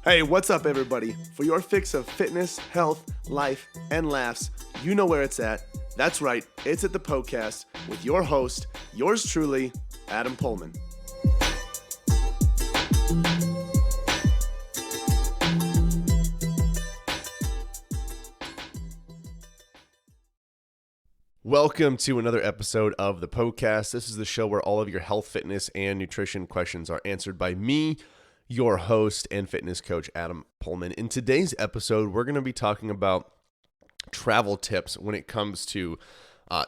Hey, what's up, everybody? For your fix of fitness, health, life, and laughs, you know where it's at. That's right, it's at the Poecast with your host, yours truly, Adam Pullman. Welcome to another episode of the Poecast. This is the show where all of your health, fitness, and nutrition questions are answered by me, your host and fitness coach, Adam Pullman. In today's episode, we're going to be talking about travel tips when it comes to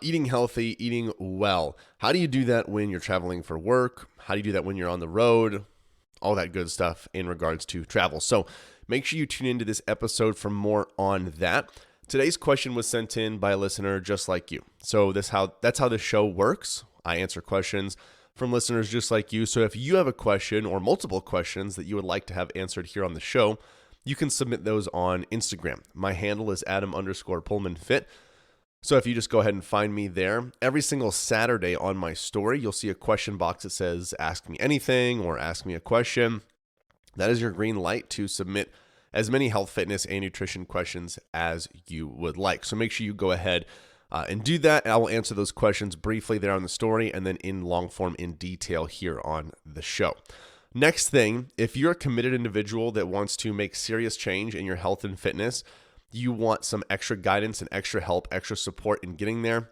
eating healthy, eating well. How do you do that when you're traveling for work? How do you do that when you're on the road? All that good stuff in regards to travel. So make sure you tune into this episode for more on that. Today's question was sent in by a listener just like you. So that's how the show works. I answer questions from listeners just like you. So if you have a question or multiple questions that you would like to have answered here on the show, you can submit those on Instagram. My handle is Adam_PullmanFit. So if you just go ahead and find me there, every single Saturday on my story, you'll see a question box that says ask me anything or ask me a question. That is your green light to submit as many health, fitness, and nutrition questions as you would like. So make sure you go ahead and do that. I will answer those questions briefly there on the story and then in long form in detail here on the show. Next thing, if you're a committed individual that wants to make serious change in your health and fitness, you want some extra guidance and extra help, extra support in getting there.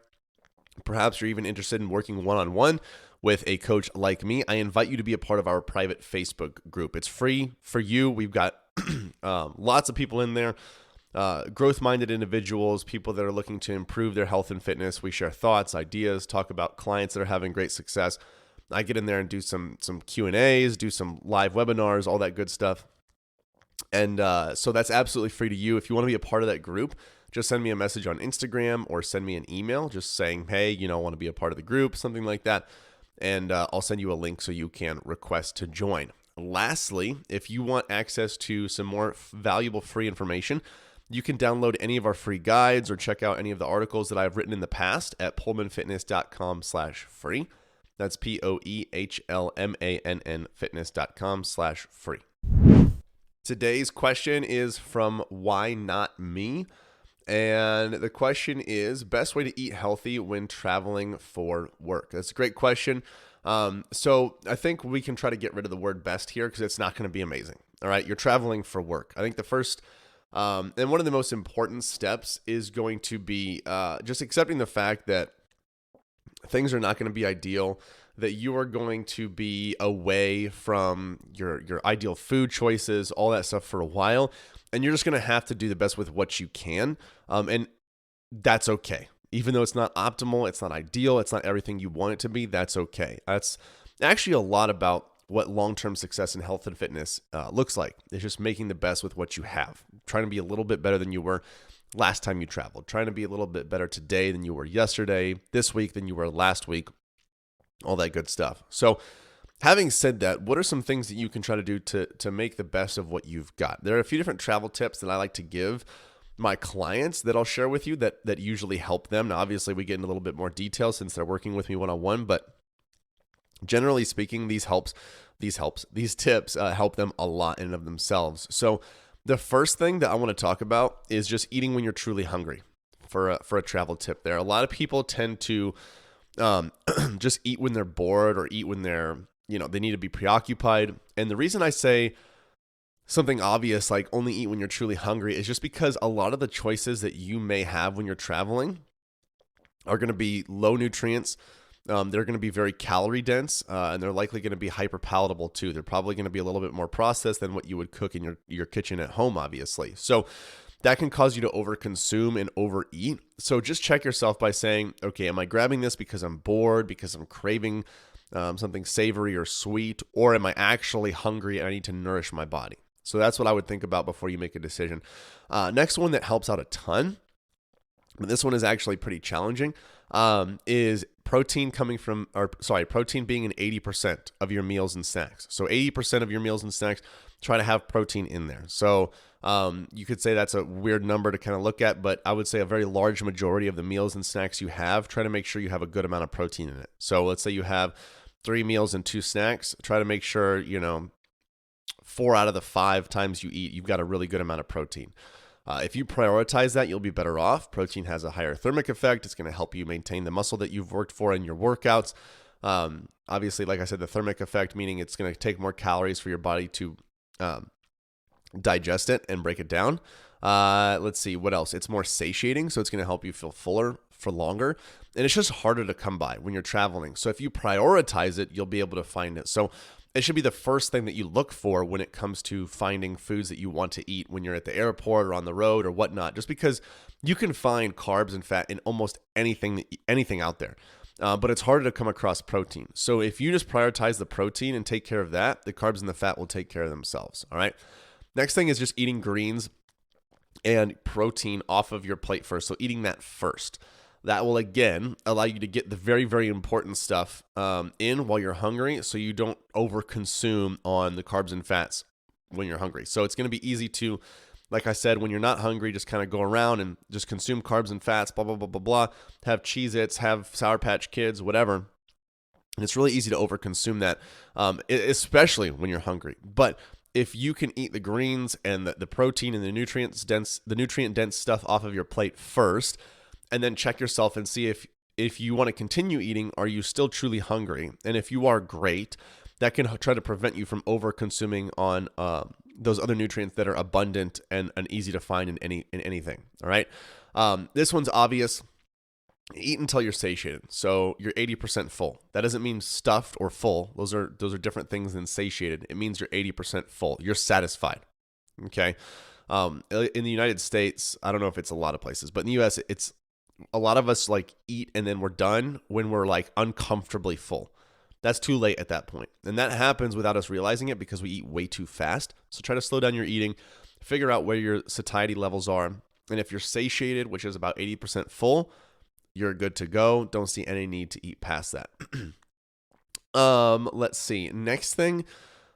Perhaps you're even interested in working one-on-one with a coach like me. I invite you to be a part of our private Facebook group. It's free for you. We've got lots of people in there. Growth-minded individuals, people that are looking to improve their health and fitness. We share thoughts, ideas, talk about clients that are having great success. I get in there and do some Q&As, do some live webinars, all that good stuff. And so that's absolutely free to you. If you want to be a part of that group, just send me a message on Instagram or send me an email just saying, hey, I want to be a part of the group, something like that. And I'll send you a link so you can request to join. Lastly, if you want access to some more valuable free information, you can download any of our free guides or check out any of the articles that I've written in the past at pullmanfitness.com/free. That's POEHLMANN fitness.com/free. Today's question is from Why Not Me? And the question is, best way to eat healthy when traveling for work? That's a great question. So I think we can try to get rid of the word best here because it's not going to be amazing. All right. You're traveling for work. I think the first and one of the most important steps is going to be just accepting the fact that things are not going to be ideal, that you are going to be away from your ideal food choices, all that stuff for a while. And you're just going to have to do the best with what you can. And that's okay. Even though it's not optimal, it's not ideal, it's not everything you want it to be, that's okay. That's actually a lot about what long-term success in health and fitness looks like. It's just making the best with what you have, trying to be a little bit better than you were last time you traveled, trying to be a little bit better today than you were yesterday, this week than you were last week, all that good stuff. So having said that, what are some things that you can try to do to make the best of what you've got? There are a few different travel tips that I like to give my clients that I'll share with you that usually help them. Now, obviously, we get into a little bit more detail since they're working with me one-on-one, but generally speaking, these tips help them a lot in and of themselves. So the first thing that I want to talk about is just eating when you're truly hungry for a travel tip there. A lot of people tend to just eat when they're bored or eat when they're, they need to be preoccupied. And the reason I say something obvious like only eat when you're truly hungry is just because a lot of the choices that you may have when you're traveling are going to be low nutrients. They're going to be very calorie dense, and they're likely going to be hyper palatable too. They're probably going to be a little bit more processed than what you would cook in your kitchen at home, obviously. So that can cause you to overconsume and overeat. So just check yourself by saying, okay, am I grabbing this because I'm bored, because I'm craving something savory or sweet, or am I actually hungry and I need to nourish my body? So that's what I would think about before you make a decision. Next one that helps out a ton, but this one is actually pretty challenging, is protein being in 80% of your meals and snacks. So 80% of your meals and snacks, try to have protein in there. So you could say that's a weird number to kind of look at, but I would say a very large majority of the meals and snacks you have, try to make sure you have a good amount of protein in it. So let's say you have 3 meals and 2 snacks. Try to make sure, 4 out of the 5 times you eat, you've got a really good amount of protein. If you prioritize that, you'll be better off. Protein has a higher thermic effect. It's going to help you maintain the muscle that you've worked for in your workouts. Obviously, like I said, the thermic effect, meaning it's going to take more calories for your body to digest it and break it down. Let's see, what else? It's more satiating, so it's going to help you feel fuller for longer. And it's just harder to come by when you're traveling. So if you prioritize it, you'll be able to find it. So it should be the first thing that you look for when it comes to finding foods that you want to eat when you're at the airport or on the road or whatnot, just because you can find carbs and fat in almost anything out there. But it's harder to come across protein. So if you just prioritize the protein and take care of that, the carbs and the fat will take care of themselves. All right. Next thing is just eating greens and protein off of your plate first. So eating that first. That will, again, allow you to get the very, very important stuff in while you're hungry, so you don't overconsume on the carbs and fats when you're hungry. So it's going to be easy to, like I said, when you're not hungry, just kind of go around and just consume carbs and fats, blah, blah, blah, blah, blah, have Cheez-Its, have Sour Patch Kids, whatever. And it's really easy to overconsume that, especially when you're hungry. But if you can eat the greens and the protein and the nutrient dense stuff off of your plate first, and then check yourself and see if you want to continue eating, are you still truly hungry? And if you are, great. That can try to prevent you from over consuming on those other nutrients that are abundant and easy to find in anything. All right. This one's obvious. Eat until you're satiated. So you're 80% full. That doesn't mean stuffed or full. Those are different things than satiated. It means you're 80% full. You're satisfied. Okay. In the United States, I don't know if it's a lot of places, but in the US, it's a lot of us like eat and then we're done when we're like uncomfortably full. That's too late at that point. And that happens without us realizing it because we eat way too fast. So try to slow down your eating, figure out where your satiety levels are. And if you're satiated, which is about 80% full, you're good to go. Don't see any need to eat past that. Let's see. Next thing.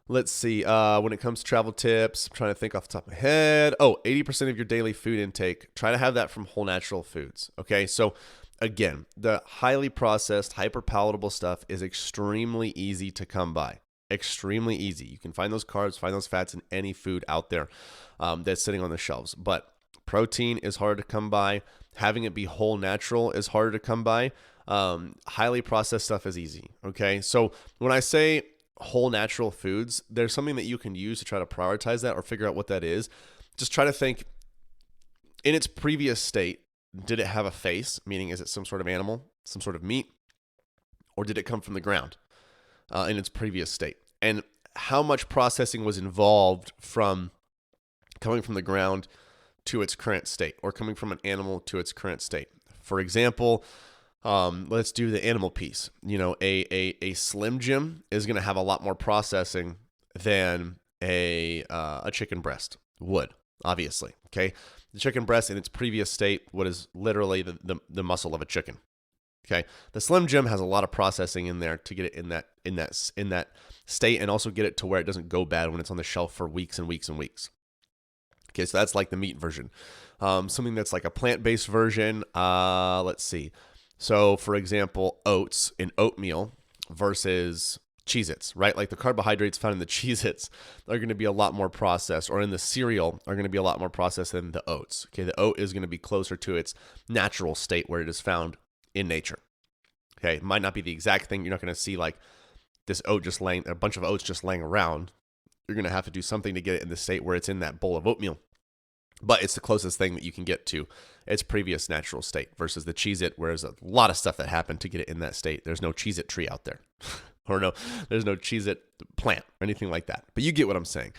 Let's see, when it comes to travel tips, I'm trying to think off the top of my head. 80% of your daily food intake, try to have that from whole natural foods, okay? So again, the highly processed, hyper palatable stuff is extremely easy to come by. Extremely easy. You can find those carbs, find those fats in any food out there that's sitting on the shelves. But protein is hard to come by. Having it be whole natural is harder to come by. Highly processed stuff is easy, okay? So when I say whole natural foods, there's something that you can use to try to prioritize that or figure out what that is. Just try to think, in its previous state, did it have a face? Meaning, is it some sort of animal, some sort of meat, or did it come from the ground in its previous state? And how much processing was involved from coming from the ground to its current state, or coming from an animal to its current state? For example, let's do the animal piece. You know, a Slim Jim is going to have a lot more processing than a chicken breast would, obviously. Okay, the chicken breast in its previous state, what is literally the muscle of a chicken. Okay, the Slim Jim has a lot of processing in there to get it in that state, and also get it to where it doesn't go bad when it's on the shelf for weeks and weeks and weeks. Okay, so that's like the meat version. Something that's like a plant-based version. Let's see. So, for example, oats in oatmeal versus Cheez-Its, right? Like the carbohydrates found in the Cheez-Its are going to be a lot more processed, or in the cereal are going to be a lot more processed than the oats. Okay, the oat is going to be closer to its natural state where it is found in nature. Okay, it might not be the exact thing. You're not going to see like this oat just laying, a bunch of oats just laying around. You're going to have to do something to get it in the state where it's in that bowl of oatmeal. But it's the closest thing that you can get to its previous natural state versus the Cheez-It, where there's a lot of stuff that happened to get it in that state. There's no Cheez-It tree out there. Or no, there's no Cheez-It plant or anything like that. But you get what I'm saying.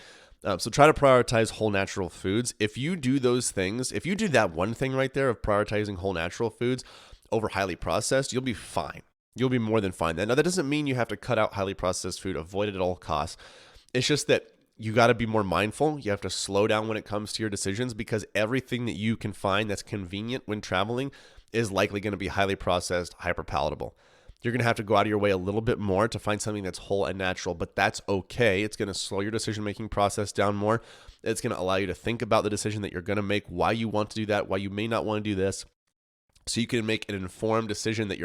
So try to prioritize whole natural foods. If you do those things, if you do that one thing right there of prioritizing whole natural foods over highly processed, you'll be fine. You'll be more than fine. Now, that doesn't mean you have to cut out highly processed food, avoid it at all costs. It's just that you got to be more mindful. You have to slow down when it comes to your decisions, because everything that you can find that's convenient when traveling is likely going to be highly processed, hyper palatable. You're going to have to go out of your way a little bit more to find something that's whole and natural, but that's okay. It's going to slow your decision-making process down more. It's going to allow you to think about the decision that you're going to make, why you want to do that, why you may not want to do this. so you can make an informed decision that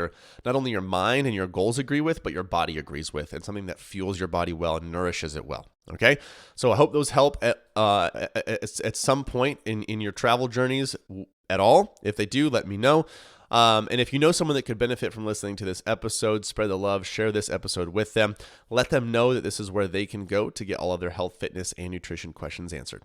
not only your mind and your goals agree with, but your body agrees with, and something that fuels your body well and nourishes it well. Okay, so I hope those help at some point in your travel journeys at all. If they do, let me know. And if you know someone that could benefit from listening to this episode, spread the love, share this episode with them. Let them know that this is where they can go to get all of their health, fitness, and nutrition questions answered.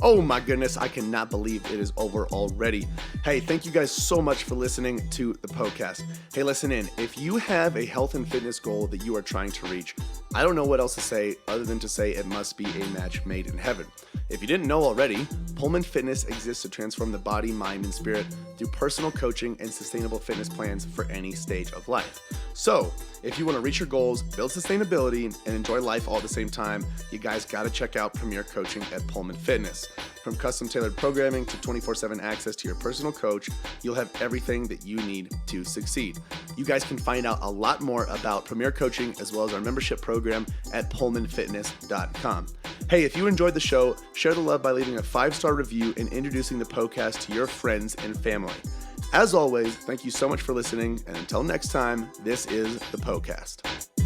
Oh my goodness, I cannot believe it is over already. Hey, thank you guys so much for listening to the Poecast. Hey, listen in. If you have a health and fitness goal that you are trying to reach, I don't know what else to say other than to say it must be a match made in heaven. If you didn't know already, Pullman Fitness exists to transform the body, mind, and spirit through personal coaching and sustainable fitness plans for any stage of life. So, if you want to reach your goals, build sustainability, and enjoy life all at the same time, you guys got to check out Premier Coaching at Pullman Fitness. From custom tailored programming to 24/7 access to your personal coach, you'll have everything that you need to succeed. You guys can find out a lot more about Premier Coaching as well as our membership program at pullmanfitness.com. Hey, if you enjoyed the show, share the love by leaving a 5-star review and introducing the Poecast to your friends and family. As always, thank you so much for listening, and until next time, this is the Poecast.